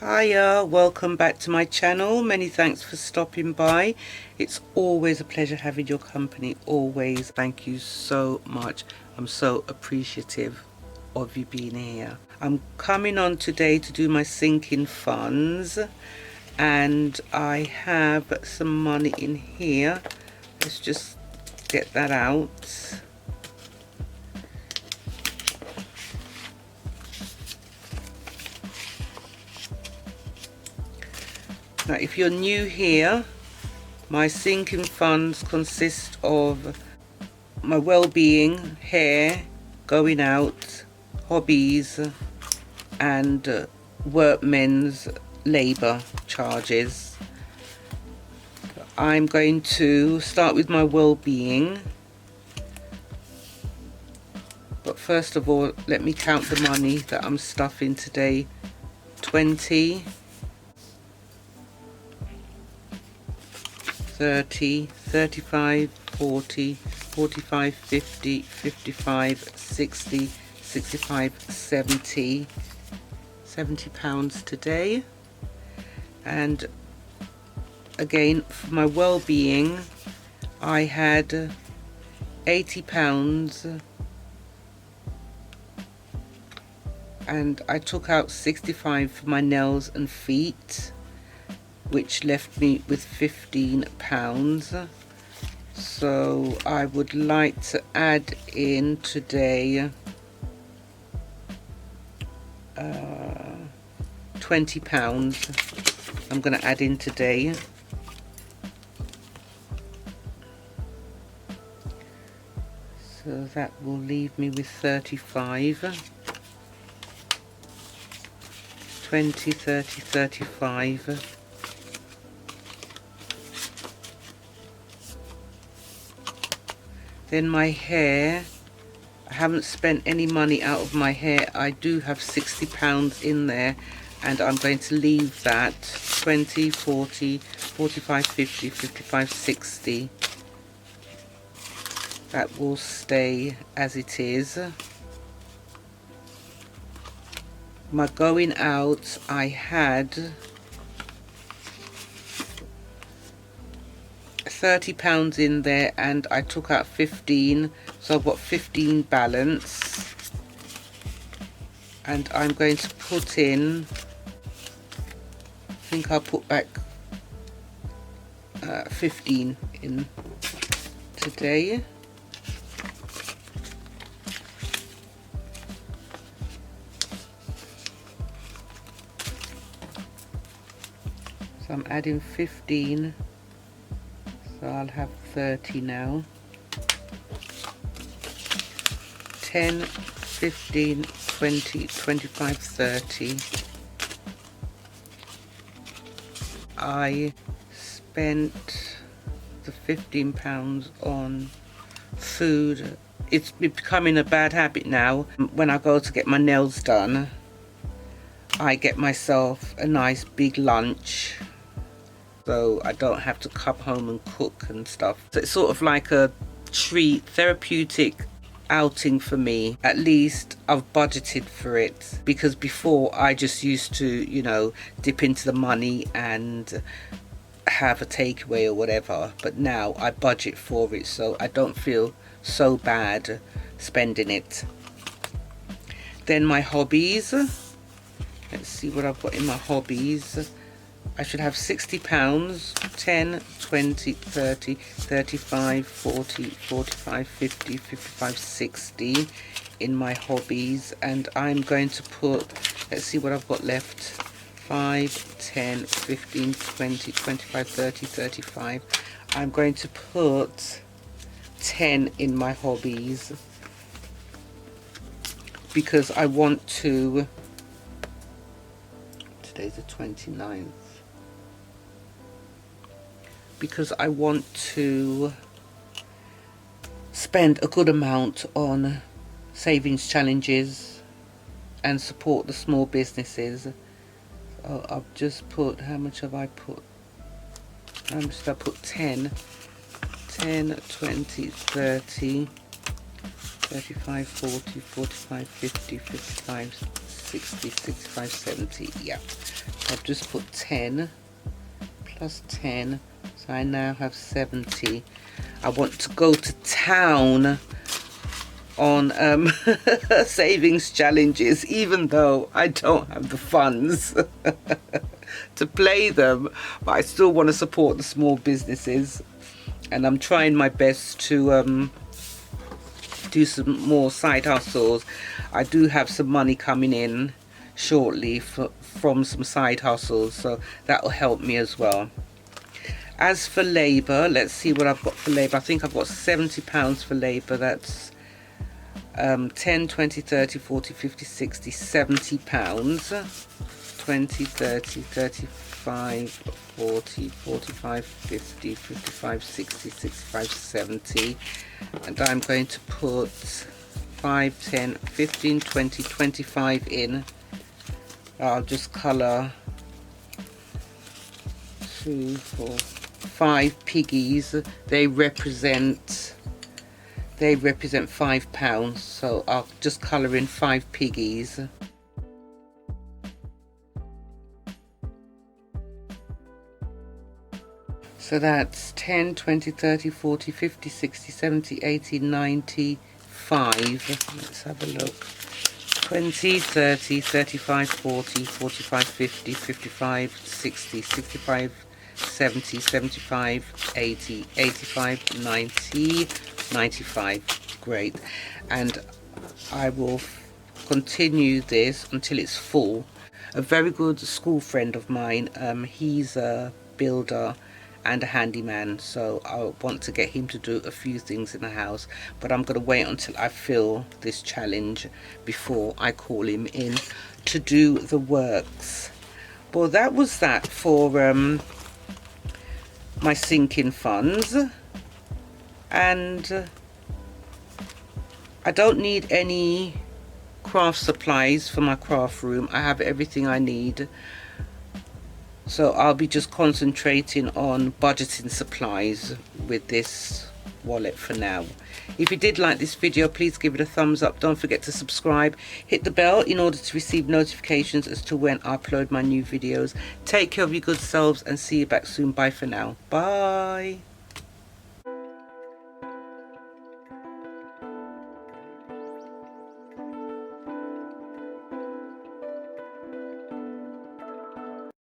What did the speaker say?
Hiya, welcome back to my channel. Many thanks for stopping by. It's always a pleasure having your company, always. Thank you so much. I'm so appreciative of you being here. I'm coming on today to do my sinking funds, and I have some money in here. Let's just get that out. Now, if you're new here, my sinking funds consist of my well-being, hair, going out, hobbies, and workmen's labour charges. I'm going to start with my well-being, but first of all, let me count the money that I'm stuffing today. 20, 30, 35, 40, 45, 50, 55, 60, 65, 70 pounds today. And again, for my well-being, I had 80 pounds, and I took out 65 for my nails and feet, which left me with 15 pounds. So I would like to add in today 20 pounds. I'm going to add in today. So that will leave me with 35. 20, 30, 35. Then my hair, I haven't spent any money out of my hair. I do have 60 pounds in there, and I'm going to leave that. 20, 40, 45, 50, 55, 60. That will stay as it is. My going out, I had 30 pounds in there, and I took out 15, so I've got 15 balance, and I'm going to put in, I think I'll put back 15 in today. So I'm adding 15. So I'll have 30 now. 10, 15, 20, 25, 30. I spent the 15 pounds on food. It's becoming a bad habit now. When I go to get my nails done, I get myself a nice big lunch, so I don't have to come home and cook and stuff. So it's sort of like a treat, therapeutic outing for me. At least I've budgeted for it, because before I just used to, you know, dip into the money and have a takeaway or whatever, but now I budget for it, so I don't feel so bad spending it. Then my hobbies, let's see what I've got in my hobbies. I should have 60 pounds, 10, 20, 30, 35, 40, 45, 50, 55, 60 in my hobbies. And I'm going to put, let's see what I've got left, 5, 10, 15, 20, 25, 30, 35. I'm going to put 10 in my hobbies, because I want to, today's the 29th, because I want to spend a good amount on savings challenges and support the small businesses. So I've just put, how much have I put? How much did I put? 10, 20, 30, 35, 40, 45, 50, 55, 60, 65, 70. Yeah. I've just put 10 plus 10. So I now have 70. I want to go to town on savings challenges, even though I don't have the funds to play them, but I still want to support the small businesses, and I'm trying my best to do some more side hustles. I do have some money coming in shortly from some side hustles, so that will help me as well. As for labour, let's see what I've got for labour. I think I've got £70 for labour. That's 10, 20, 30, 40, 50, 60, 70 pounds. 20, 30, 35, 40, 45, 50, 55, 60, 65, 70. And I'm going to put 5, 10, 15, 20, 25 in. I'll just colour 2, 4, 5 piggies. They represent £5, so I'll just colour in 5 piggies. So that's 10, 20, 30, 40, 50, 60, 70, 80, 95. Let's have a look. 20, 30, 35, 40, 45, 50, 55, 60, 65, 70, 75, 80, 85, 90, 95. Great. And I will continue this until it's full. A very good school friend of mine, he's a builder and a handyman, so I want to get him to do a few things in the house, but I'm going to wait until I fill this challenge before I call him in to do the works. Well, that was that for my sinking funds, and I don't need any craft supplies for my craft room. I have everything I need. So I'll be just concentrating on budgeting supplies with this wallet for now. If you did like this video, please give it a thumbs up. Don't forget to subscribe. Hit the bell in order to receive notifications as to when I upload my new videos. Take care of your good selves and see you back soon. Bye for now. Bye.